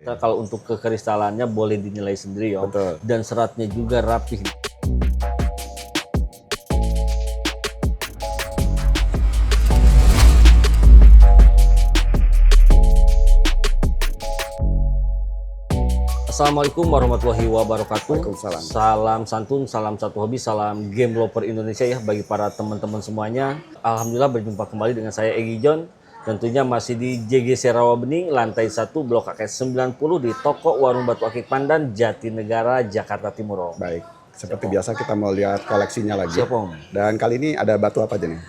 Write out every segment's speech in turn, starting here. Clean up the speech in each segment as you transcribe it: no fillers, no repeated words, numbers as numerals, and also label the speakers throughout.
Speaker 1: Nah, kalau untuk kekristalannya boleh dinilai sendiri, Om.
Speaker 2: Betul.
Speaker 1: Dan seratnya juga rapih. Assalamualaikum warahmatullahi wabarakatuh.
Speaker 2: Waalaikumsalam.
Speaker 1: Salam santun, salam satu hobi, salam game lover Indonesia ya bagi para teman-teman semuanya. Alhamdulillah berjumpa kembali dengan saya Egi John. Tentunya masih di JGC Rawabening, lantai 1, Blok AKS 90 di toko Warung Batu Akik Pandan, Jatinegara, Jakarta Timur. Om.
Speaker 2: Baik, seperti biasa kita mau lihat koleksinya lagi.
Speaker 1: Siap, Om.
Speaker 2: Dan kali ini ada batu apa aja nih?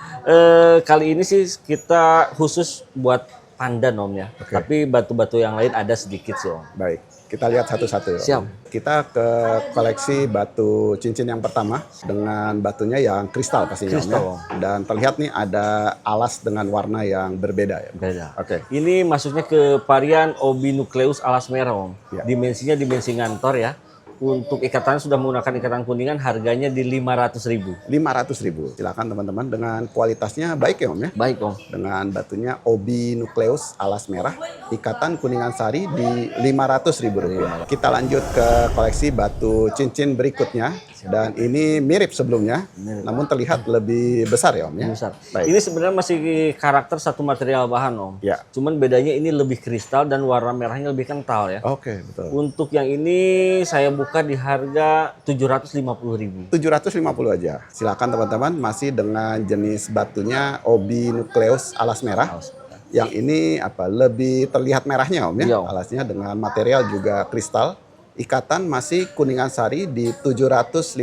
Speaker 1: Kali ini sih kita khusus buat pandan, Om ya.
Speaker 2: Oke.
Speaker 1: Tapi batu-batu yang lain ada sedikit sih, Om.
Speaker 2: Baik, kita lihat satu-satu.
Speaker 1: Siap.
Speaker 2: Kita ke koleksi batu cincin yang pertama dengan batunya yang kristal pastinya. Om,
Speaker 1: Kristal,
Speaker 2: ya.
Speaker 1: Om.
Speaker 2: Dan terlihat nih ada alas dengan warna yang berbeda ya.
Speaker 1: Beda.
Speaker 2: Oke.
Speaker 1: Ini masuknya ke varian Obinucleus alas merah, Om.
Speaker 2: Ya.
Speaker 1: Dimensinya dimensi ngantor ya. Untuk ikatannya sudah menggunakan ikatan kuningan, harganya di 500.000.
Speaker 2: 500.000. Silakan teman-teman, dengan kualitasnya baik ya Om ya.
Speaker 1: Baik, Om.
Speaker 2: Dengan batunya Obinucleus alas merah, ikatan kuningan sari di 500.000 rupiah. Kita lanjut ke koleksi batu cincin berikutnya. Dan ini mirip sebelumnya, namun terlihat lebih besar ya Om ya.
Speaker 1: Besar.
Speaker 2: Baik.
Speaker 1: Ini sebenarnya masih karakter satu material bahan, Om.
Speaker 2: Ya.
Speaker 1: Cuman bedanya ini lebih kristal dan warna merahnya lebih kental ya.
Speaker 2: Oke, betul.
Speaker 1: Untuk yang ini saya buka di harga 750.000.
Speaker 2: 750 aja. Silakan teman-teman, masih dengan jenis batunya Obinucleus alas merah. Yang ini lebih terlihat merahnya Om ya.
Speaker 1: Iya, Om.
Speaker 2: Alasnya dengan material juga kristal. Ikatan masih kuningan sari di 750.000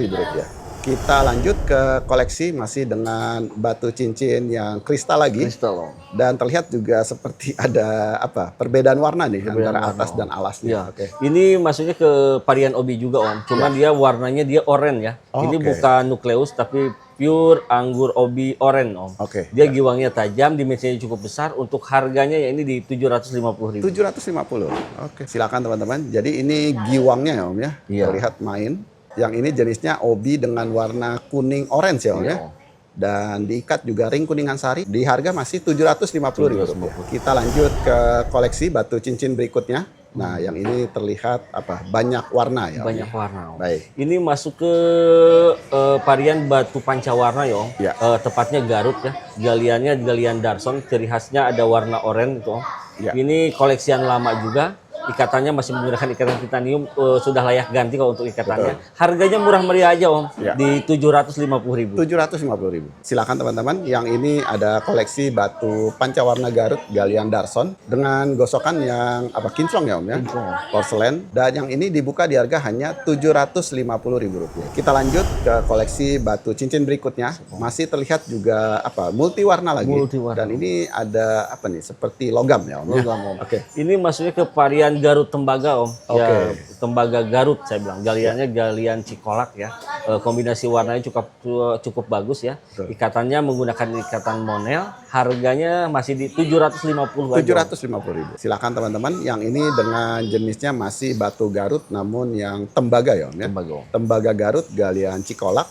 Speaker 2: rupiah. Kita lanjut ke koleksi masih dengan batu cincin yang kristal lagi.
Speaker 1: Kristal, Om.
Speaker 2: Dan terlihat juga seperti ada perbedaan warna nih
Speaker 1: Perbedaan
Speaker 2: antara
Speaker 1: warna,
Speaker 2: atas
Speaker 1: Om.
Speaker 2: dan alasnya.
Speaker 1: Iya.
Speaker 2: Oke.
Speaker 1: Ini masuknya ke varian Obi juga, Om. Cuman dia warnanya dia oranye ya.
Speaker 2: Oh,
Speaker 1: ini
Speaker 2: oke.
Speaker 1: bukan nukleus tapi pure anggur Obi oranye, Om.
Speaker 2: Oke.
Speaker 1: Dia giwangnya tajam, dimensinya cukup besar. Untuk harganya ya ini di 750.000.
Speaker 2: 750. Oke, silakan teman-teman. Jadi ini giwangnya ya Om ya.
Speaker 1: Iya.
Speaker 2: Terlihat main. Yang ini jenisnya Obi dengan warna kuning orange ya Om ya.
Speaker 1: Iya.
Speaker 2: Dan diikat juga ring kuningan sari. Di harga masih 750.000 rupiah. Kita lanjut ke koleksi batu cincin berikutnya. Nah, yang ini terlihat banyak warna ya Om.
Speaker 1: Banyak warna, Om.
Speaker 2: Baik.
Speaker 1: Ini masuk ke varian batu pancawarna ya, Om.
Speaker 2: Ya.
Speaker 1: Tepatnya Garut ya. Galiannya galian Darson, ciri khasnya ada warna oranye itu, Om.
Speaker 2: Ya.
Speaker 1: Ini koleksian lama juga. Ikatannya masih menggunakan ikatan titanium, sudah layak ganti kalau untuk ikatannya. Harganya murah meriah aja, Om.
Speaker 2: Ya.
Speaker 1: Di 750.000.
Speaker 2: 750.000. Silakan teman-teman, yang ini ada koleksi batu pancawarna Garut galian Darson dengan gosokan yang kinclong ya Om ya.
Speaker 1: Kinclong.
Speaker 2: Porselen. Dan yang ini dibuka di harga hanya 750.000 rupiah. Kita lanjut ke koleksi batu cincin berikutnya. Masih terlihat juga multi warna lagi.
Speaker 1: Multi warna.
Speaker 2: Dan ini ada seperti logam ya Om ya.
Speaker 1: Logam, Om.
Speaker 2: Oke.
Speaker 1: Ini masuknya ke varian Garut Tembaga, Om.
Speaker 2: Oke.
Speaker 1: Ya, Tembaga Garut saya bilang. Galiannya galian Cikolak ya. Kombinasi warnanya cukup bagus ya.
Speaker 2: Betul.
Speaker 1: Ikatannya menggunakan ikatan monel. Harganya masih di 750 aja.
Speaker 2: 750.000. Silakan teman-teman, yang ini dengan jenisnya masih batu Garut namun yang tembaga ya Om ya.
Speaker 1: Tembaga, Om.
Speaker 2: Tembaga Garut galian Cikolak.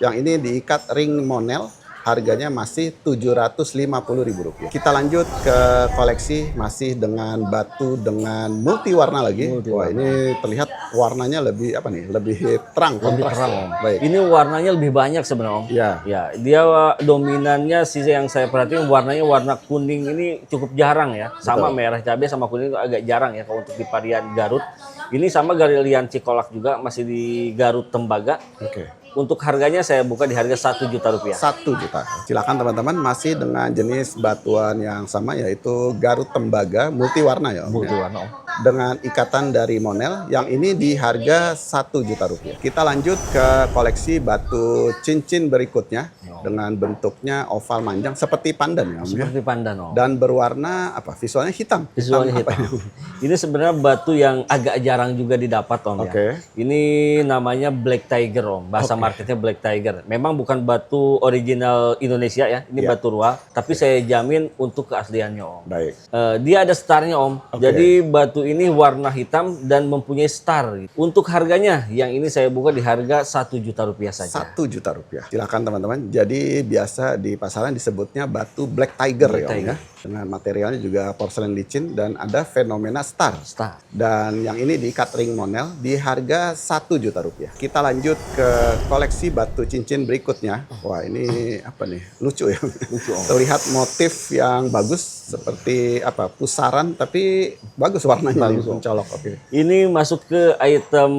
Speaker 2: Yang ini diikat ring monel, harganya masih 750.000 rupiah. Kita lanjut ke koleksi masih dengan batu dengan multi warna lagi.
Speaker 1: Multi
Speaker 2: Wah,
Speaker 1: warna.
Speaker 2: ini terlihat warnanya lebih lebih terang,
Speaker 1: Lebih
Speaker 2: kontras.
Speaker 1: terang, Om.
Speaker 2: Baik.
Speaker 1: Ini warnanya lebih banyak sebenarnya, Om.
Speaker 2: Ya.
Speaker 1: Ya, dia dominannya sih yang saya perhatiin warnanya warna kuning ini cukup jarang ya. Sama
Speaker 2: Betul.
Speaker 1: merah cabai sama kuning itu agak jarang ya kalau untuk di varian Garut. Ini sama galian Cikolak juga masih di Garut Tembaga.
Speaker 2: Oke.
Speaker 1: Untuk harganya saya buka di harga 1 juta rupiah.
Speaker 2: 1 juta. Silakan teman-teman, masih dengan jenis batuan yang sama yaitu Garut Tembaga multi warna ya Om.
Speaker 1: Multi
Speaker 2: ya.
Speaker 1: warna, Om.
Speaker 2: Dengan ikatan dari monel, yang ini di harga 1 juta rupiah. Kita lanjut ke koleksi batu cincin berikutnya dengan bentuknya oval manjang seperti pandan ya Om ya.
Speaker 1: Seperti pandan, Om.
Speaker 2: Dan berwarna visualnya hitam.
Speaker 1: Visualnya
Speaker 2: Hitam
Speaker 1: hitam. Ini sebenarnya batu yang agak jarang juga didapat, Om.
Speaker 2: Oke.
Speaker 1: Ya. Ini namanya Black Tiger, Om. Bahasa marketnya Black Tiger. Memang bukan batu original Indonesia ya. Ini
Speaker 2: Ya.
Speaker 1: batu raw. Tapi saya jamin untuk keasliannya, Om.
Speaker 2: Baik.
Speaker 1: Dia ada starnya, Om.
Speaker 2: Oke.
Speaker 1: Jadi batu ini warna hitam dan mempunyai star. Untuk harganya, yang ini saya buka di harga 1 juta rupiah saja.
Speaker 2: 1 juta rupiah. Silakan teman-teman. Jadi Jadi biasa di pasaran disebutnya batu Black Tiger
Speaker 1: Black
Speaker 2: ya, Om,
Speaker 1: Tiger.
Speaker 2: ya. Dengan materialnya juga porselen licin dan ada fenomena star.
Speaker 1: Star.
Speaker 2: Dan yang ini diikat ring monel di harga Rp1.000.000. Kita lanjut ke koleksi batu cincin berikutnya. Wah, ini apa nih? Lucu ya.
Speaker 1: Lucu, Om.
Speaker 2: Terlihat motif yang bagus seperti apa? Pusaran tapi bagus warnanya,
Speaker 1: Bagus,
Speaker 2: nih,
Speaker 1: Om.
Speaker 2: mencolok. Oke.
Speaker 1: Ini masuk ke item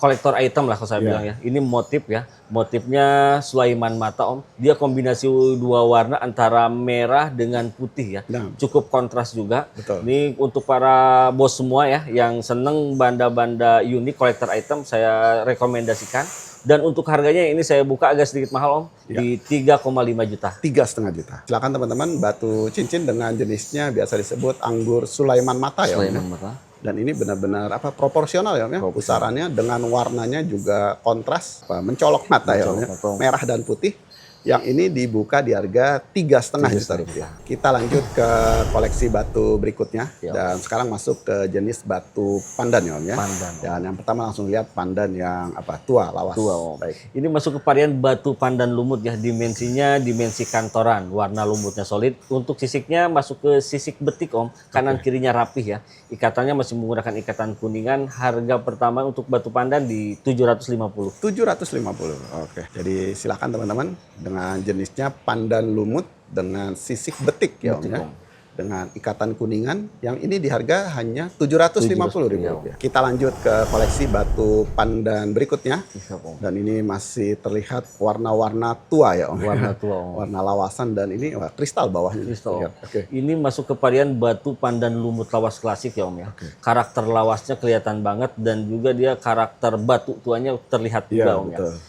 Speaker 1: kolektor item lah kalau saya
Speaker 2: Iya.
Speaker 1: bilang ya. Ini motif ya. Motifnya Sulaiman Mata, Om. Dia kombinasi dua warna antara merah dengan putih ya.
Speaker 2: Nah.
Speaker 1: Cukup kontras juga.
Speaker 2: Betul.
Speaker 1: Ini untuk para bos semua ya yang seneng banda-banda unik kolektor item saya rekomendasikan. Dan untuk harganya ini saya buka agak sedikit mahal, Om.
Speaker 2: Ya.
Speaker 1: Di 3,5 juta.
Speaker 2: 3,5 juta. Silakan teman-teman, batu cincin dengan jenisnya biasa disebut anggur Sulaiman Mata ya, Om, ya.
Speaker 1: Sulaiman Mata.
Speaker 2: Dan ini benar-benar apa proporsional ya, Om, ya. Pusarannya dengan warnanya juga kontras, apa, mencolok mata ya, Om, ya.
Speaker 1: Mencolok mata.
Speaker 2: Merah dan putih. Yang ini dibuka di harga 3,5 juta rupiah. Kita lanjut ke koleksi batu berikutnya.
Speaker 1: Ya.
Speaker 2: Dan sekarang masuk ke jenis batu pandan ya, Om, ya.
Speaker 1: Pandan, Om.
Speaker 2: Dan yang pertama langsung lihat pandan yang apa tua, lawas.
Speaker 1: Tua, Om.
Speaker 2: Baik.
Speaker 1: Ini masuk ke varian batu pandan lumut ya. Dimensinya dimensi kantoran. Warna lumutnya solid. Untuk sisiknya masuk ke sisik betik, Om. Kanan kirinya rapih ya. Ikatannya masih menggunakan ikatan kuningan. Harga pertama untuk batu pandan di 750.
Speaker 2: 750. Oke. Jadi silakan teman-teman dengan jenisnya pandan lumut dengan sisik betik ya, Om,
Speaker 1: Betik,
Speaker 2: ya.
Speaker 1: Om.
Speaker 2: Dengan ikatan kuningan yang ini di harga hanya Rp750.000.
Speaker 1: Iya, Om.
Speaker 2: Kita lanjut ke koleksi batu pandan berikutnya.
Speaker 1: Siap, Om.
Speaker 2: Dan ini masih terlihat warna-warna tua ya, Om.
Speaker 1: Warna tua, Om.
Speaker 2: Warna lawasan dan ini wah, kristal bawahnya.
Speaker 1: Kristal, Om.
Speaker 2: Ya, oke.
Speaker 1: Ini masuk ke varian batu pandan lumut lawas klasik ya, Om ya. Karakter lawasnya kelihatan banget dan juga dia karakter batu tuanya terlihat juga,
Speaker 2: Iya,
Speaker 1: Om
Speaker 2: betul.
Speaker 1: ya.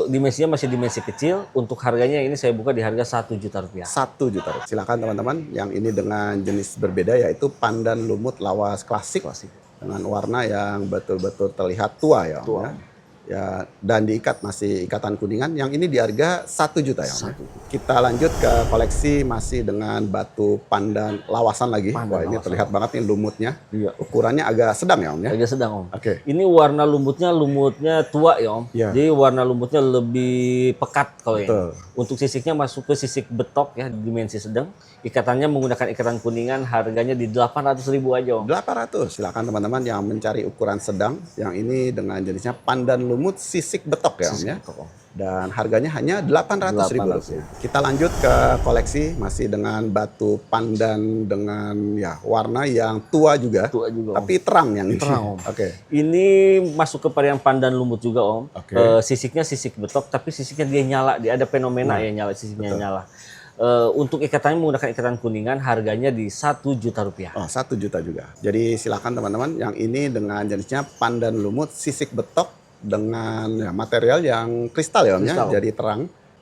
Speaker 1: Dimensinya masih dimensi kecil. Untuk harganya ini saya buka di harga Rp1.000.000.
Speaker 2: 1 juta rupiah. Silakan teman-teman, yang ini dengan jenis berbeda yaitu pandan lumut lawas klasik. Dengan warna yang betul-betul terlihat tua ya, Om,
Speaker 1: Tua.
Speaker 2: ya. Ya, dan diikat masih ikatan kuningan. Yang ini di harga 1 juta ya, Om, ya. Kita lanjut ke koleksi masih dengan batu pandan lawasan lagi.
Speaker 1: Pandan
Speaker 2: Wah, ini
Speaker 1: lawasan.
Speaker 2: terlihat banget nih lumutnya.
Speaker 1: Iya.
Speaker 2: Ukurannya agak sedang ya, Om, ya.
Speaker 1: Agak sedang, Om.
Speaker 2: Oke.
Speaker 1: Ini warna lumutnya tua ya, Om.
Speaker 2: Iya.
Speaker 1: Jadi warna lumutnya lebih pekat kalau
Speaker 2: Betul.
Speaker 1: ini. Untuk sisiknya masuk ke sisik betok ya, dimensi sedang. Ikatannya menggunakan ikatan kuningan, harganya di 800.000 aja, Om.
Speaker 2: 800. Silakan teman-teman yang mencari ukuran sedang. Yang ini dengan jenisnya pandan lumut sisik betok ya, Om, ya.
Speaker 1: Betok, Om.
Speaker 2: Dan harganya hanya Rp800.000.
Speaker 1: 800.000.
Speaker 2: Kita lanjut ke koleksi masih dengan batu pandan dengan ya warna yang tua juga.
Speaker 1: Tua juga, Om.
Speaker 2: Tapi terang yang ini.
Speaker 1: Terang, Om.
Speaker 2: Oke.
Speaker 1: Ini masuk ke varian pandan lumut juga, Om.
Speaker 2: Oke.
Speaker 1: Sisiknya sisik betok, tapi sisiknya dia nyala. Dia ada fenomena ya nyala, sisiknya nyala. Untuk ikatannya menggunakan ikatan kuningan, harganya di Rp1.000.000.
Speaker 2: Oh, 1 juta juga. Jadi silakan teman-teman yang ini dengan jenisnya pandan lumut sisik betok dengan ya, material yang kristal ya, Om, ya.
Speaker 1: Kristal.
Speaker 2: Jadi terang.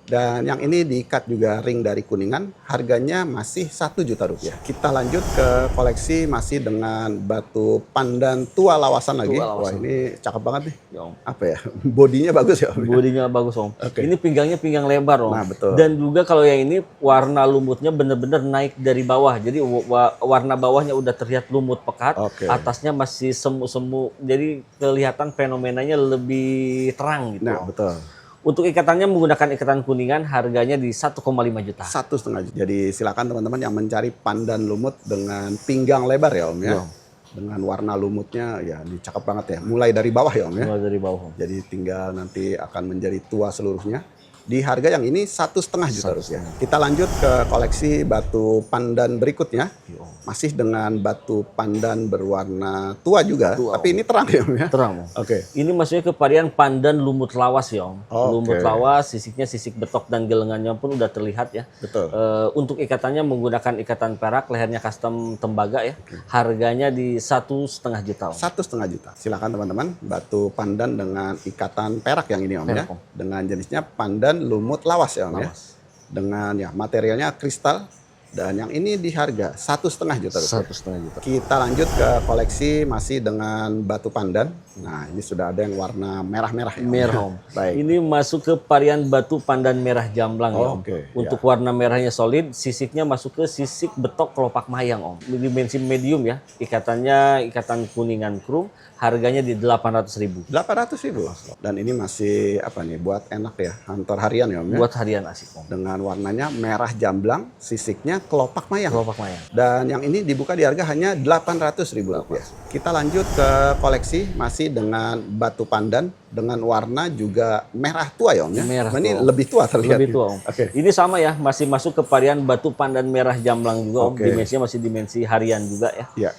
Speaker 2: Dan yang ini diikat juga ring dari kuningan, harganya masih Rp1 juta. Kita lanjut ke koleksi masih dengan batu pandan tua lawasan lagi.
Speaker 1: Tua lawasan.
Speaker 2: Wah, ini cakep banget nih.
Speaker 1: Ya, Om.
Speaker 2: Apa ya? Bodinya bagus ya, Om.
Speaker 1: Bodinya bagus, Om.
Speaker 2: Oke.
Speaker 1: Ini pinggangnya pinggang lebar, Om.
Speaker 2: Nah, betul.
Speaker 1: Dan juga kalau yang ini warna lumutnya benar-benar naik dari bawah. Jadi warna bawahnya udah terlihat lumut pekat,
Speaker 2: Oke.
Speaker 1: atasnya masih semu-semu. Jadi kelihatan fenomenanya lebih terang gitu.
Speaker 2: Nah,
Speaker 1: Om.
Speaker 2: betul.
Speaker 1: Untuk ikatannya menggunakan ikatan kuningan, harganya di 1,5 juta.
Speaker 2: 1,5 juta. Jadi silakan teman-teman yang mencari pandan lumut dengan pinggang lebar ya, Om, ya.
Speaker 1: Iya.
Speaker 2: Dengan warna lumutnya ya ini cakep banget ya. Mulai dari bawah ya, Om, ya.
Speaker 1: Mulai dari bawah, Om.
Speaker 2: Jadi tinggal nanti akan menjadi tua seluruhnya. Di harga yang ini 1,5 juta rupiah. Kita lanjut ke koleksi batu pandan berikutnya. Masih dengan batu pandan berwarna tua juga,
Speaker 1: Tua,
Speaker 2: tapi ini terang ya, Om, ya.
Speaker 1: Terang, Om.
Speaker 2: Oke.
Speaker 1: Ini maksudnya ke varian pandan lumut lawas ya, Om.
Speaker 2: Oke.
Speaker 1: Lumut lawas, sisiknya sisik betok dan gelengannya pun udah terlihat ya.
Speaker 2: Betul.
Speaker 1: Untuk ikatannya menggunakan ikatan perak, lehernya custom tembaga ya. Harganya di 1,5 juta, Om.
Speaker 2: 1,5 juta. Silakan teman-teman, batu pandan dengan ikatan perak yang ini, Om, ya.
Speaker 1: Perak, Om.
Speaker 2: Dengan jenisnya pandan lumut lawas ya, Om, ya.
Speaker 1: Lawas.
Speaker 2: Dengan ya materialnya kristal dan yang ini di harga 1,5 juta rupiah.
Speaker 1: 1,5 juta.
Speaker 2: Kita lanjut ke koleksi masih dengan batu pandan Nah, ini sudah ada yang warna merah-merah ya, Om.
Speaker 1: Merah, Om.
Speaker 2: Baik.
Speaker 1: Ini masuk ke varian batu pandan merah jamblang ya, Om.
Speaker 2: Oke,
Speaker 1: Untuk warna merahnya solid, sisiknya masuk ke sisik betok kelopak mayang, Om. Dimensi medium ya, ikatannya ikatan kuningan krum, harganya di 800.000.
Speaker 2: 800.000. Dan ini masih apa nih, buat enak ya, kantor harian ya, Om ya.
Speaker 1: Buat harian asik, Om.
Speaker 2: Dengan warnanya merah jamblang, sisiknya kelopak mayang.
Speaker 1: Kelopak mayang.
Speaker 2: Dan yang ini dibuka di harga hanya Rp800.000. Kita lanjut ke koleksi masih dengan batu pandan dengan warna juga merah tua ya, Om ya.
Speaker 1: Merah
Speaker 2: Ini
Speaker 1: tua, Om.
Speaker 2: lebih tua terlihat.
Speaker 1: Lebih tua, Om.
Speaker 2: Oke.
Speaker 1: Ini sama ya, masih masuk ke varian batu pandan merah jamblang juga, Om.
Speaker 2: Oke.
Speaker 1: Dimensinya masih dimensi harian juga ya.
Speaker 2: Iya.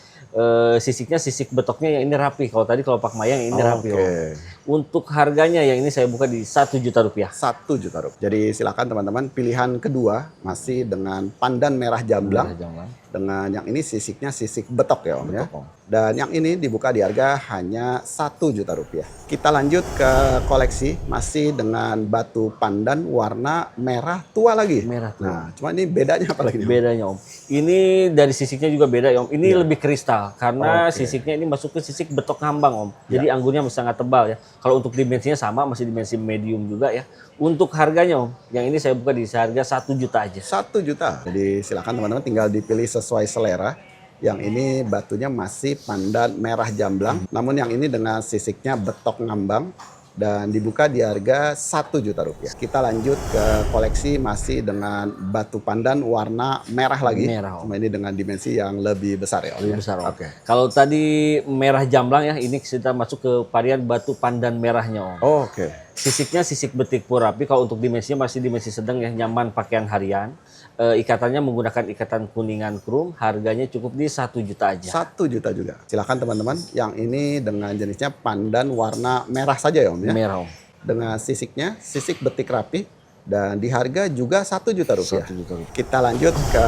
Speaker 1: Sisiknya sisik betoknya yang ini rapi. Kalau tadi kelopak mayang yang ini rapi,
Speaker 2: Oke.
Speaker 1: Om. Untuk harganya yang ini saya buka di Rp1.000.000.
Speaker 2: Rp1.000.000. Jadi silakan teman-teman, pilihan kedua masih dengan pandan merah jamblang.
Speaker 1: Merah jamblang.
Speaker 2: Dengan yang ini sisiknya sisik betok ya, Om ya.
Speaker 1: Betok, Om.
Speaker 2: Dan yang ini dibuka di harga hanya Rp1.000.000. Kita lanjut ke koleksi masih dengan batu pandan warna merah tua lagi.
Speaker 1: Merah tua.
Speaker 2: Nah, cuma ini bedanya apa lagi nih, Om?
Speaker 1: Bedanya, Om. Ini dari sisiknya juga beda ya, Om. Ini lebih kristal karena
Speaker 2: Oke.
Speaker 1: sisiknya ini masuk ke sisik betok ngambang, Om. Jadi anggurnya sangat tebal ya. Kalau untuk dimensinya sama, masih dimensi medium juga ya. Untuk harganya, Om, yang ini saya buka di harga 1 juta aja.
Speaker 2: 1 juta. Jadi silakan teman-teman tinggal dipilih sesuai selera. Yang ini batunya masih pandan merah jamblang, namun yang ini dengan sisiknya betok ngambang dan dibuka di harga Rp1.000.000. Kita lanjut ke koleksi masih dengan batu pandan warna merah lagi.
Speaker 1: Merah, Om.
Speaker 2: Cuma ini dengan dimensi yang lebih besar ya, Om.
Speaker 1: Lebih
Speaker 2: ya?
Speaker 1: besar, Om.
Speaker 2: Oke.
Speaker 1: Kalau tadi merah jamblang ya, ini kita masuk ke varian batu pandan merahnya, Om.
Speaker 2: Oh, oke.
Speaker 1: Sisiknya sisik betik purapi. Kalau untuk dimensinya masih dimensi sedang ya, nyaman pakaian harian. Ikatannya menggunakan ikatan kuningan krum, harganya cukup di 1 juta aja.
Speaker 2: 1 juta juga. Silakan teman-teman, yang ini dengan jenisnya pandan warna merah saja ya, Om ya.
Speaker 1: Merah, Om.
Speaker 2: Dengan sisiknya, sisik betik rapi dan di harga juga Rp1.000.000.
Speaker 1: 1 juta rupiah.
Speaker 2: Kita lanjut ke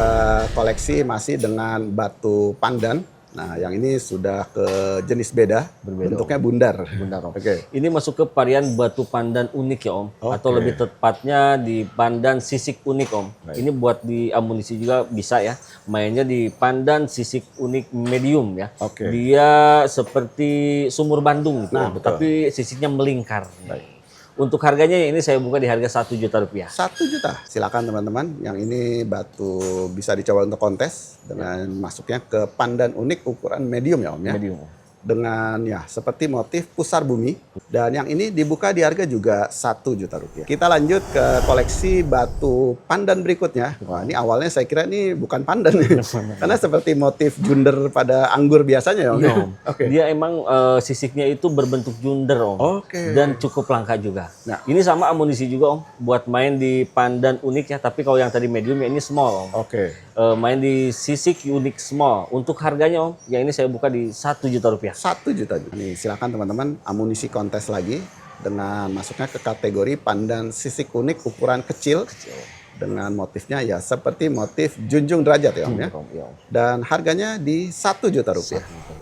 Speaker 2: koleksi masih dengan batu pandan. Nah, yang ini sudah ke jenis beda,
Speaker 1: Berbeda,
Speaker 2: bentuknya bundar.
Speaker 1: Benar, Om.
Speaker 2: Oke.
Speaker 1: Ini masuk ke varian batu pandan unik ya, Om.
Speaker 2: Oke.
Speaker 1: Atau lebih tepatnya di pandan sisik unik, Om. Ini buat di amunisi juga bisa ya. Mainnya di pandan sisik unik medium ya.
Speaker 2: Oke.
Speaker 1: Dia seperti sumur Bandung gitu,
Speaker 2: Nah,
Speaker 1: Om.
Speaker 2: betul.
Speaker 1: Tapi sisiknya melingkar. Untuk harganya ini saya buka di harga 1 juta rupiah.
Speaker 2: 1 juta. Silakan teman-teman, yang ini batu bisa dicoba untuk kontes dengan masuknya ke pandan unik ukuran medium ya, Om ya.
Speaker 1: Medium, Om.
Speaker 2: Dengan ya seperti motif pusar bumi, dan yang ini dibuka di harga juga Rp1 juta. Kita lanjut ke koleksi batu pandan berikutnya. Wah, ini awalnya saya kira ini bukan pandan karena seperti motif junder pada anggur biasanya ya, Om.
Speaker 1: Iya, Om.
Speaker 2: Oke.
Speaker 1: Dia emang sisiknya itu berbentuk junder, Om.
Speaker 2: Oke.
Speaker 1: Dan cukup langka juga.
Speaker 2: Nah.
Speaker 1: Ini sama amunisi juga, Om. Buat main di pandan unik ya. Tapi kalau yang tadi medium ya ini small, Om.
Speaker 2: Oke.
Speaker 1: Main di sisik unik small. Untuk harganya, Om, yang ini saya buka di 1 juta rupiah.
Speaker 2: 1 juta. Nih, silakan teman-teman, amunisi kontes lagi dengan masuknya ke kategori pandan sisik unik ukuran kecil. Dengan motifnya ya seperti motif junjung derajat ya, Om ya.
Speaker 1: Iya, Om.
Speaker 2: Dan harganya di Rp1 juta.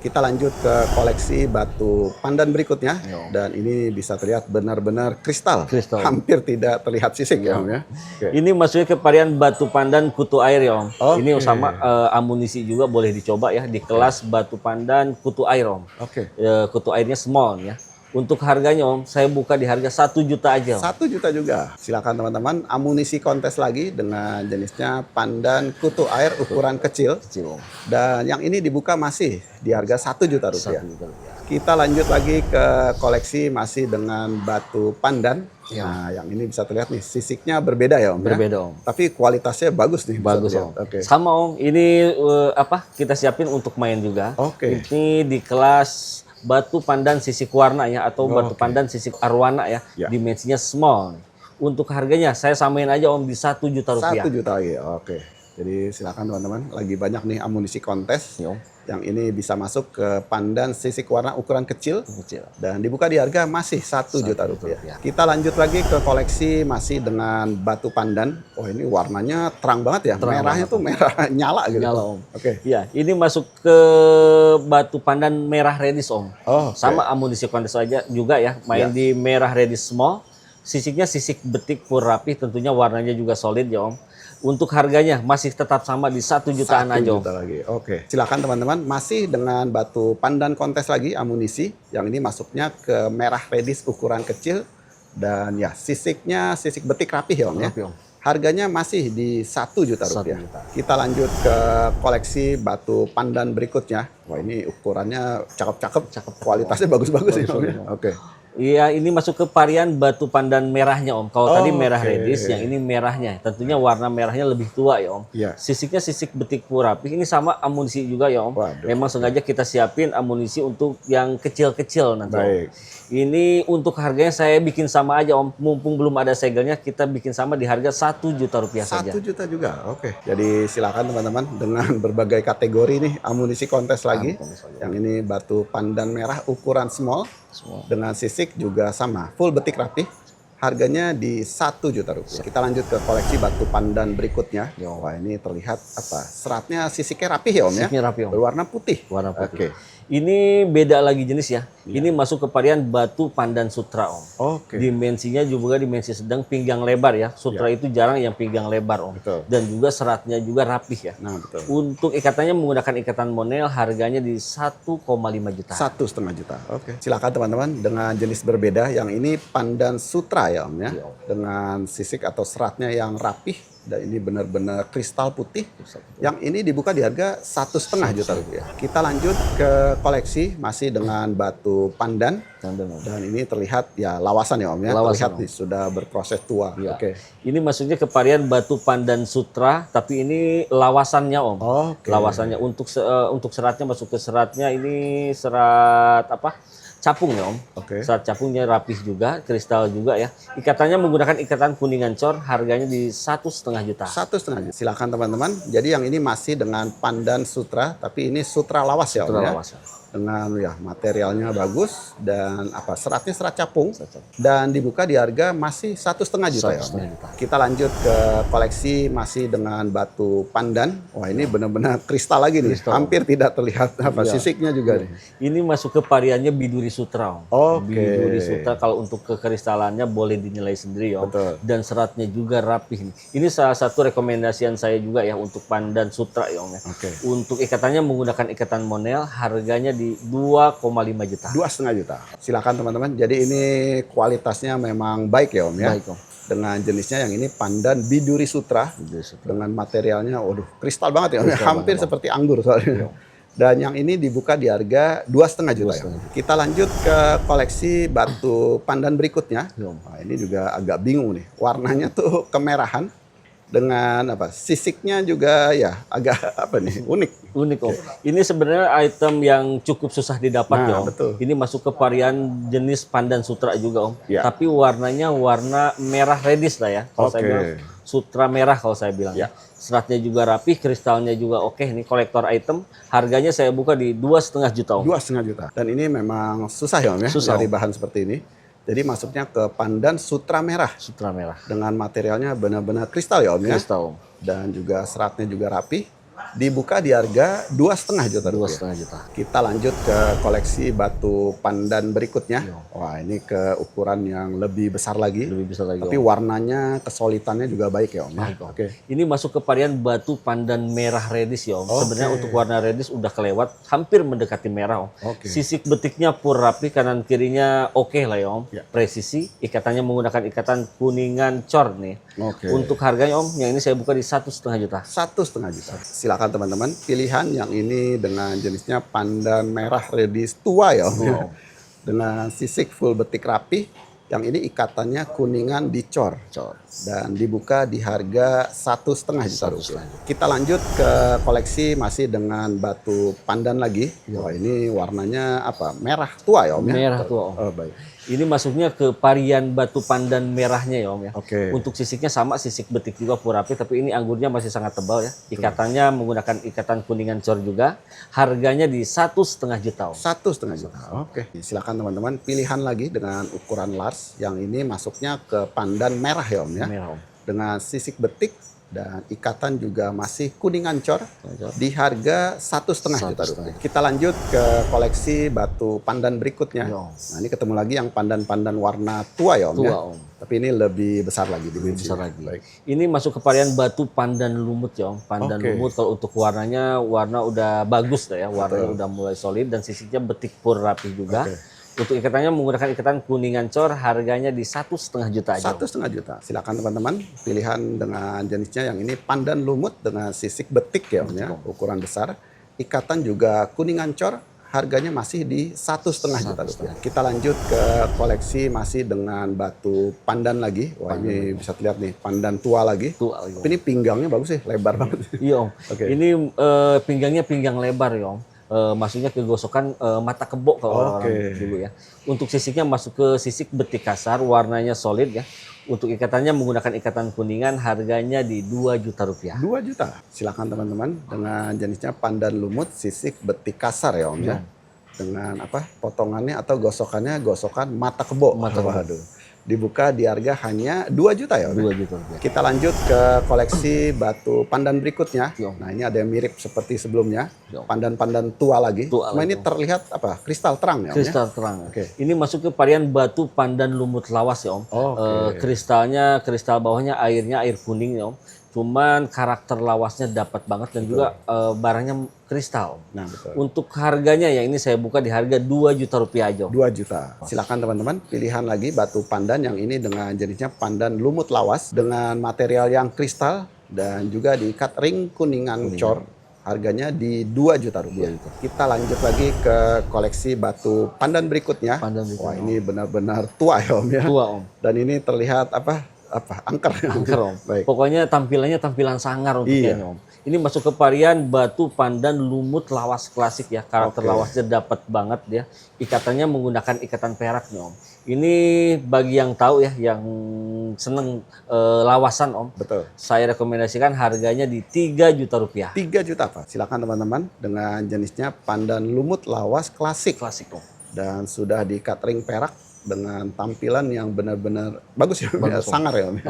Speaker 2: Kita lanjut ke koleksi batu pandan berikutnya.
Speaker 1: Iya.
Speaker 2: Dan ini bisa terlihat benar-benar kristal.
Speaker 1: Kristal.
Speaker 2: Hampir tidak terlihat sisik ya, Om ya. Oke.
Speaker 1: Ini masuknya ke varian batu pandan kutu air ya, Om.
Speaker 2: Oke.
Speaker 1: Ini sama amunisi juga boleh dicoba ya di kelas batu pandan kutu air, Om.
Speaker 2: Oke.
Speaker 1: Kutu airnya small ya. Untuk harganya, Om, saya buka di harga 1 juta aja, Om.
Speaker 2: 1 juta juga. Silakan teman-teman, amunisi kontes lagi dengan jenisnya pandan kutu air ukuran kecil.
Speaker 1: Kecil, Om.
Speaker 2: Dan yang ini dibuka masih di harga Rp1 juta.
Speaker 1: 1 juta rupiah.
Speaker 2: Kita lanjut lagi ke koleksi masih dengan batu pandan.
Speaker 1: Ya.
Speaker 2: Nah, yang ini bisa terlihat nih, sisiknya berbeda ya, Om. ya?
Speaker 1: Berbeda, Om.
Speaker 2: Tapi kualitasnya bagus nih. bisa
Speaker 1: Bagus,
Speaker 2: terlihat.
Speaker 1: Om.
Speaker 2: Oke.
Speaker 1: Sama, Om. Ini kita siapin untuk main juga.
Speaker 2: Oke.
Speaker 1: Ini di kelas batu pandan sisik warna ya, atau batu
Speaker 2: Oke.
Speaker 1: pandan sisik arwana ya.
Speaker 2: Ya.
Speaker 1: Dimensinya small. Untuk harganya saya samain aja, Om, di 1 juta rupiah.
Speaker 2: 1 juta lagi. Oke. Jadi silakan teman-teman, lagi banyak nih amunisi kontes.
Speaker 1: Yo.
Speaker 2: Yang ini bisa masuk ke pandan sisik warna ukuran kecil.
Speaker 1: Kecil.
Speaker 2: Dan dibuka di harga masih Rp1 juta.
Speaker 1: rupiah.
Speaker 2: Kita lanjut lagi ke koleksi masih dengan batu pandan. Oh, ini warnanya terang banget ya.
Speaker 1: Terang
Speaker 2: Merahnya
Speaker 1: banget,
Speaker 2: tuh merah nyala gitu.
Speaker 1: Nyala, Om.
Speaker 2: Oke.
Speaker 1: Ya, ini masuk ke batu pandan merah redis, Om.
Speaker 2: Oh, oke.
Speaker 1: Sama amunisi kondes aja juga ya, main
Speaker 2: Ya.
Speaker 1: di merah redis small. Sisiknya sisik betik pur rapi, tentunya warnanya juga solid ya, Om. Untuk harganya masih tetap sama di 1 jutaan
Speaker 2: 1
Speaker 1: aja Om.
Speaker 2: juta lagi. Oke. Silakan teman-teman, masih dengan batu pandan kontes lagi amunisi. Yang ini masuknya ke merah redis ukuran kecil dan ya sisiknya sisik betik rapih ya Om ya.
Speaker 1: Rapih, Om.
Speaker 2: Harganya masih di 1 juta
Speaker 1: 1
Speaker 2: rupiah.
Speaker 1: juta.
Speaker 2: Kita lanjut ke koleksi batu pandan berikutnya. Wah, ini ukurannya cakep-cakep, kualitasnya bagus-bagus ya Om ya. Oke.
Speaker 1: Iya, ini masuk ke varian batu pandan merahnya Om. Kalau tadi merah
Speaker 2: Oke.
Speaker 1: redis, yang ini merahnya. Tentunya warna merahnya lebih tua ya Om.
Speaker 2: Iya.
Speaker 1: Sisiknya sisik betik purapih. Ini sama amunisi juga ya Om.
Speaker 2: Waduh.
Speaker 1: Memang sengaja kita siapin amunisi untuk yang kecil-kecil nanti Om.
Speaker 2: Baik.
Speaker 1: Ini untuk harganya saya bikin sama aja Om. Mumpung belum ada segelnya, kita bikin sama di harga 1 juta rupiah
Speaker 2: 1
Speaker 1: saja.
Speaker 2: juta juga, oke. Jadi silakan teman-teman dengan berbagai kategori nih amunisi kontes lagi. Yang ini batu pandan merah ukuran small dengan sisik juga sama, full betik rapih. Harganya di 1 juta rupiah. Kita lanjut ke koleksi batu pandan berikutnya. Wah, ini terlihat apa? Seratnya sisiknya rapih ya Om ya?
Speaker 1: Sisiknya rapih, Om.
Speaker 2: Berwarna putih.
Speaker 1: Warna putih.
Speaker 2: Oke.
Speaker 1: Ini beda lagi jenis ya. Ini masuk ke varian batu pandan sutra Om.
Speaker 2: Oke.
Speaker 1: Dimensinya juga dimensi sedang, pinggang lebar ya. Sutra itu jarang yang pinggang lebar Om.
Speaker 2: Betul.
Speaker 1: Dan juga seratnya juga rapih ya.
Speaker 2: Nah, betul.
Speaker 1: Untuk ikatannya menggunakan ikatan monel, harganya di 1,5 juta.
Speaker 2: 1,5 juta. Oke. Silakan teman-teman dengan jenis berbeda. Yang ini pandan sutra ya Om ya.
Speaker 1: Iya, Om.
Speaker 2: Dengan sisik atau seratnya yang rapih dan ini benar-benar kristal putih. Yang ini dibuka di harga 1,5 juta rupiah. Kita lanjut ke koleksi masih dengan batu pandan dan ini terlihat ya lawasan ya Om ya.
Speaker 1: Lawasan,
Speaker 2: Terlihat
Speaker 1: Om.
Speaker 2: nih sudah berproses tua.
Speaker 1: Ya.
Speaker 2: Oke.
Speaker 1: Ini masuknya ke varian batu pandan sutra, tapi ini lawasannya Om.
Speaker 2: Oke.
Speaker 1: Lawasannya untuk seratnya masuk ke seratnya ini serat apa? Capung ya Om.
Speaker 2: Oke.
Speaker 1: Serat capungnya rapih juga, kristal juga ya. Ikatannya menggunakan ikatan kuningan cor, harganya di 1,5 juta.
Speaker 2: 1,5 juta. Silakan teman-teman. Jadi yang ini masih dengan pandan sutra, tapi ini sutra lawas ya Om
Speaker 1: Sutra
Speaker 2: ya.
Speaker 1: lawas.
Speaker 2: Dengan ya materialnya bagus dan apa seratnya serat capung dan dibuka di harga masih 1,5 juta ya.
Speaker 1: 1,5 juta.
Speaker 2: Kita lanjut ke koleksi masih dengan batu pandan. Wah, ini benar-benar kristal lagi nih.
Speaker 1: Kristal.
Speaker 2: Hampir tidak terlihat apa
Speaker 1: Iya.
Speaker 2: sisiknya juga nih.
Speaker 1: Ini masuk ke variannya biduri sutra Om.
Speaker 2: Oke.
Speaker 1: Biduri sutra kalau untuk kekristalannya boleh dinilai sendiri ya Om.
Speaker 2: Betul.
Speaker 1: Dan seratnya juga rapih nih. Ini salah satu rekomendasian saya juga ya untuk pandan sutra ya Om ya.
Speaker 2: Oke.
Speaker 1: Untuk ikatannya menggunakan ikatan monel, harganya di 2,5 juta.
Speaker 2: 2,5 juta. Silakan teman-teman. Jadi ini kualitasnya memang baik ya Om ya.
Speaker 1: Baik Om.
Speaker 2: Dengan jenisnya yang ini pandan biduri sutra.
Speaker 1: Biduri sutra.
Speaker 2: Dengan materialnya, waduh, kristal banget ya, Om.
Speaker 1: Kristal
Speaker 2: Hampir
Speaker 1: banget, Om.
Speaker 2: seperti anggur soalnya. Dan yang ini dibuka di harga 2,5 juta ya. Kita lanjut ke koleksi batu pandan berikutnya.
Speaker 1: Iya, Om.
Speaker 2: Nah, ini juga agak bingung nih. Warnanya tuh kemerahan dengan apa? Sisiknya juga ya agak apa nih? Unik.
Speaker 1: Unik Om. Ini sebenarnya item yang cukup susah didapat
Speaker 2: Nah,
Speaker 1: ya Om.
Speaker 2: betul.
Speaker 1: Ini masuk ke varian jenis pandan sutra juga Om.
Speaker 2: Ya.
Speaker 1: Tapi warnanya warna merah redis lah ya. Kalau saya
Speaker 2: Oke.
Speaker 1: bilang sutra merah kalau saya bilang ya. Seratnya juga rapih, kristalnya juga oke. Ini kolektor item. Harganya saya buka di 2,5 juta Om.
Speaker 2: 2,5 juta. Dan ini memang susah ya Om ya,
Speaker 1: Susah,
Speaker 2: dari
Speaker 1: Om.
Speaker 2: bahan seperti ini. Jadi masuknya ke pandan sutra merah
Speaker 1: Sutra merah.
Speaker 2: dengan materialnya benar-benar kristal ya Om ya.
Speaker 1: Kristal Om.
Speaker 2: Dan juga seratnya juga rapi. Dibuka di harga 2,5 juta rupiah.
Speaker 1: 2,5 juta.
Speaker 2: Kita lanjut ke koleksi batu pandan berikutnya. Wah, ini ke ukuran yang lebih besar lagi.
Speaker 1: Lebih besar lagi
Speaker 2: Tapi
Speaker 1: Om.
Speaker 2: warnanya, kesolidannya juga baik ya Om. ya?
Speaker 1: Baik, Om.
Speaker 2: Oke.
Speaker 1: Ini masuk ke varian batu pandan merah redis ya Om.
Speaker 2: Oke.
Speaker 1: Sebenarnya untuk warna redis udah kelewat, hampir mendekati merah Om.
Speaker 2: Oke.
Speaker 1: Sisik betiknya pur rapi, kanan kirinya oke lah ya Om.
Speaker 2: Ya.
Speaker 1: Presisi, ikatannya menggunakan ikatan kuningan cor nih.
Speaker 2: Oke.
Speaker 1: Untuk harganya Om, yang ini saya buka di 1,5 juta.
Speaker 2: 1,5 juta. Silakan teman-teman, pilihan yang ini dengan jenisnya pandan merah redis tua ya Om. ya.
Speaker 1: Wow.
Speaker 2: Dengan sisik full betik rapi. Yang ini ikatannya kuningan dicor.
Speaker 1: Cor.
Speaker 2: Dan dibuka di harga 1,5 juta rupiah. Kita lanjut ke koleksi masih dengan batu pandan lagi. Wah, ini warnanya apa? Merah tua ya Om ya?
Speaker 1: Merah tua Om.
Speaker 2: Oh, baik.
Speaker 1: Ini masuknya ke varian batu pandan merahnya ya Om ya.
Speaker 2: Oke.
Speaker 1: Untuk sisiknya sama, sisik betik juga purapi, tapi ini anggurnya masih sangat tebal ya. Ikatannya menggunakan ikatan kuningan cor juga. Harganya di 1,5 juta Om.
Speaker 2: 1,5 juta. Oke. Silakan teman-teman, pilihan lagi dengan ukuran large. Yang ini masuknya ke pandan merah ya Om ya.
Speaker 1: Merah Om.
Speaker 2: Dengan sisik betik dan ikatan juga masih kuningan cor di harga 1,5 juta rupiah. Kita lanjut ke koleksi batu pandan berikutnya.
Speaker 1: Yo.
Speaker 2: Nah, ini ketemu lagi yang pandan-pandan warna tua ya Om ya.
Speaker 1: Tua Om.
Speaker 2: Tapi ini lebih besar lagi dimensinya.
Speaker 1: Besar lagi.
Speaker 2: Baik.
Speaker 1: Ini masuk ke varian batu pandan lumut ya Om. Pandan lumut kalau untuk warnanya warna udah bagus dah ya, warnanya udah mulai solid dan sisiknya betik pur rapi juga. Untuk ikatannya menggunakan ikatan kuningan cor, harganya di 1,5 juta aja.
Speaker 2: 1,5 juta. Silakan teman-teman, pilihan dengan jenisnya yang ini pandan lumut dengan sisik betik ya Om ya, ukuran besar. Ikatan juga kuningan cor, harganya masih di 1,5 juta rupiah. Kita lanjut ke koleksi masih dengan batu pandan lagi. Wah ini bisa terlihat nih, pandan tua lagi. Tapi ini pinggangnya bagus sih, lebar banget.
Speaker 1: Iya Om. Ini pinggangnya pinggang lebar ya Om. Maksudnya kegosokan mata kebo kalau orang-orang dulu ya. Untuk sisiknya masuk ke sisik betik kasar, warnanya solid ya. Untuk ikatannya menggunakan ikatan kuningan, harganya di 2 juta rupiah.
Speaker 2: 2 juta. Silakan teman-teman dengan jenisnya pandan lumut sisik betik kasar ya Om ya. Dengan apa? Potongannya atau gosokannya gosokan mata kebo. Waduh. Dibuka di harga hanya 2 juta ya Om.
Speaker 1: 2 juta rupiah.
Speaker 2: Kita lanjut ke koleksi batu pandan berikutnya. Nah, ini ada yang mirip seperti sebelumnya. Pandan-pandan tua lagi. Cuma ini terlihat apa? Kristal terang ya Om.
Speaker 1: Kristal terang. Ini masuk ke varian batu pandan lumut lawas ya Om. Kristalnya, kristal bawahnya airnya air kuning ya Om. Cuman karakter lawasnya dapat banget dan juga barangnya kristal.
Speaker 2: Nah, betul.
Speaker 1: Untuk harganya ya ini saya buka di harga 2 juta rupiah aja.
Speaker 2: 2 juta. Silakan teman-teman, pilihan lagi batu pandan yang ini dengan jenisnya pandan lumut lawas dengan material yang kristal dan juga diikat ring kuningan cor. Harganya di 2 juta rupiah. Kita lanjut lagi ke koleksi batu pandan berikutnya. Wah, ini benar-benar tua ya Om ya.
Speaker 1: Tua Om.
Speaker 2: Dan ini terlihat apa angker
Speaker 1: Om.
Speaker 2: Baik.
Speaker 1: Pokoknya tampilannya tampilan sangar untuk ini Om. Ini masuk ke varian batu pandan lumut lawas klasik ya. Karakter lawasnya dapat banget ya. Ikatannya menggunakan ikatan perak nih Om. Ini bagi yang tahu ya, yang seneng lawasan Om.
Speaker 2: Betul.
Speaker 1: Saya rekomendasikan harganya di 3 juta rupiah.
Speaker 2: 3 juta Pak. Silakan teman-teman dengan jenisnya pandan lumut lawas klasik.
Speaker 1: Klasik Om.
Speaker 2: Dan sudah diikat ring perak dengan tampilan yang benar-benar bagus ya, sangar ya Om.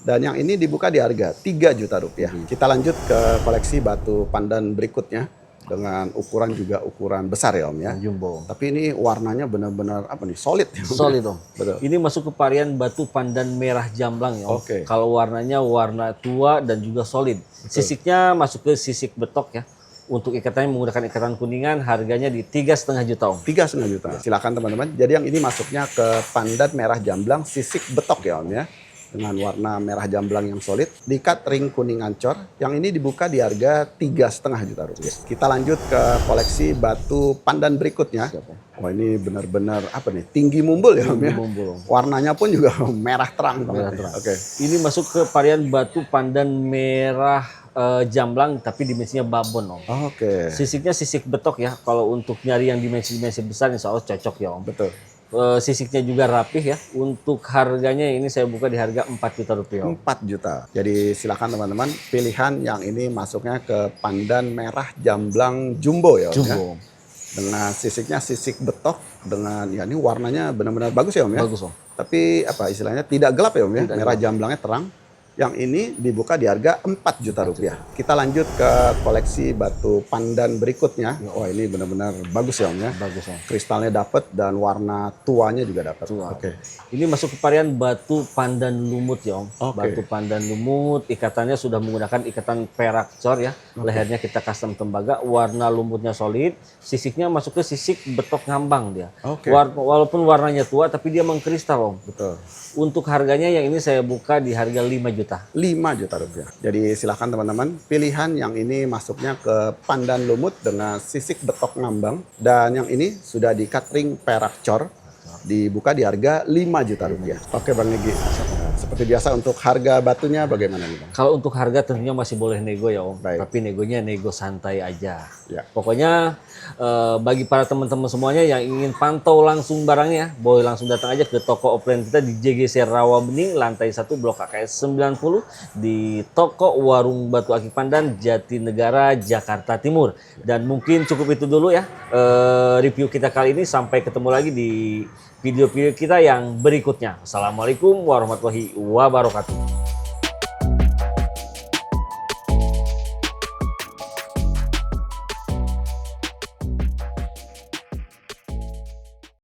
Speaker 2: Dan yang ini dibuka di harga 3 juta rupiah. Kita lanjut ke koleksi batu pandan berikutnya dengan ukuran juga ukuran besar ya Om ya.
Speaker 1: Jumbo.
Speaker 2: Tapi ini warnanya benar-benar apa nih? Solid ya Om.
Speaker 1: Solid Om.
Speaker 2: Betul.
Speaker 1: Ini masuk ke varian batu pandan merah jamblang ya Om. Kalau warnanya warna tua dan juga solid. Sisiknya masuk ke sisik betok ya. Untuk ikatannya menggunakan ikatan kuningan, harganya di 3,5 juta Om.
Speaker 2: 3,5 juta. Silakan teman-teman. Jadi yang ini masuknya ke pandan merah jamblang sisik betok ya Om ya. Dengan warna merah jamblang yang solid. Diikat ring kuning ancor. Yang ini dibuka di harga 3,5 juta rupiah. Kita lanjut ke koleksi batu pandan berikutnya. Wah ini benar-benar apa nih? Tinggi mumbul ya Om ya. Warnanya pun juga merah terang. Ini
Speaker 1: masuk ke varian batu pandan merah jamblang tapi dimensinya babon Om. Sisiknya sisik betok ya. Kalau untuk nyari yang dimensi-dimensi besar insya Allah cocok ya Om.
Speaker 2: Betul.
Speaker 1: Sisiknya juga rapih ya. Untuk harganya ini saya buka di harga 4 juta rupiah Om.
Speaker 2: 4 juta. Jadi silakan teman-teman pilihan yang ini masuknya ke pandan merah jamblang jumbo ya Om.
Speaker 1: Jumbo.
Speaker 2: Ya? Dengan sisiknya sisik betok dengan ya ini warnanya benar-benar bagus ya Om ya.
Speaker 1: Bagus Om.
Speaker 2: Tapi apa istilahnya tidak gelap ya Om ya. Merah jamblangnya terang. Yang ini dibuka di harga 4 juta rupiah. Kita lanjut ke koleksi batu pandan berikutnya. Wah ini benar-benar bagus ya Om ya.
Speaker 1: Bagus Om.
Speaker 2: Kristalnya dapat dan warna tuanya juga dapat.
Speaker 1: Ini masuk ke varian batu pandan lumut ya Om. Batu pandan lumut, ikatannya sudah menggunakan ikatan perak cor ya. Lehernya kita custom tembaga, warna lumutnya solid. Sisiknya masuk ke sisik betok ngambang dia. Walaupun warnanya tua tapi dia mengkristal Om.
Speaker 2: Betul.
Speaker 1: Untuk harganya yang ini saya buka di harga 5 juta.
Speaker 2: 5 juta rupiah. Jadi silahkan teman-teman, pilihan yang ini masuknya ke pandan lumut dengan sisik betok ngambang. Dan yang ini sudah diikat ring perak cor, dibuka di harga 5 juta rupiah. Oke Bang Negi, seperti biasa untuk harga batunya bagaimana nih Bang?
Speaker 1: Kalau untuk harga tentunya masih boleh nego ya Om. Tapi negonya nego santai aja. Pokoknya bagi para teman-teman semuanya yang ingin pantau langsung barangnya, boleh langsung datang aja ke toko offline kita di JGC Rawabening, lantai 1 Blok KKS 90 di toko Warung Batu Akik Pandan, Jatinegara, Jakarta Timur. Dan mungkin cukup itu dulu ya review kita kali ini. Sampai ketemu lagi di video-video kita yang berikutnya. Assalamualaikum warahmatullahi wabarakatuh.